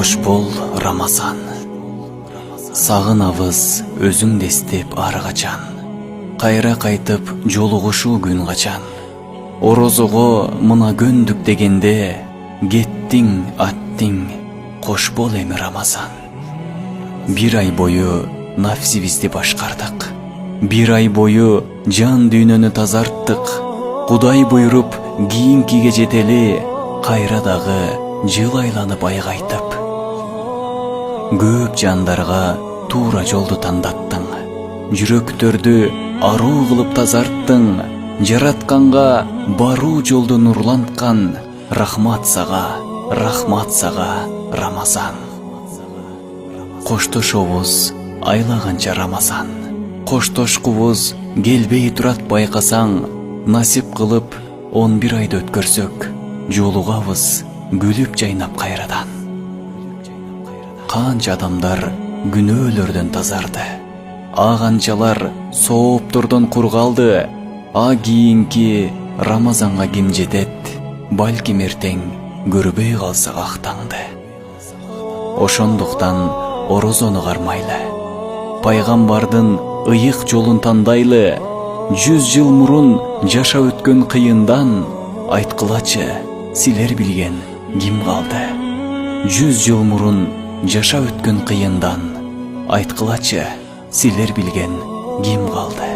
Кош бол Рамазан. Сагынабыз өзүң дестеп ар качан. Кайра кайтып жолугушуу күн качан. Орозого мына көндүк дегенде, кеттиң, аттиң, кош бол эми Рамазан. Бир ай бою нафсибизди башкардык. Бир ай бою жан дүйнөнү тазарттык. Кудай буйруп кийинкиге жетели, кайра дагы жыл айланып ай кайтып. Көп жандарга туура жолду тандаттың. Жүрөктөрдү аруу кылып тазарттың. Жаратканга баруу жолду нурланткан. Рахмат сага Рамазан. Коштошобуз айлаганча Рамазан. Коштошкубуз келбей турат байкасаң. Насип кылып 11 айды өткөрсөк, жолугабыз күлүп жайнап кайрадан. Канча адамдар күнөөлөрдөн тазарды. Канчалар сооптордон кургалды. Кийинки Рамазанга ким жетет? Балким эртең көрбөй калсак актаңды. Ошондуктан орозону кармайлы. Пайгамбардын ыйык жолун тандайлы. 100 жыл мурун жаша өткөн кыйындан, айткылачы, силер билген ким калды? 100 жыл мурун жаша өткөн кыйындан, айткылачы, силер билген ким калды?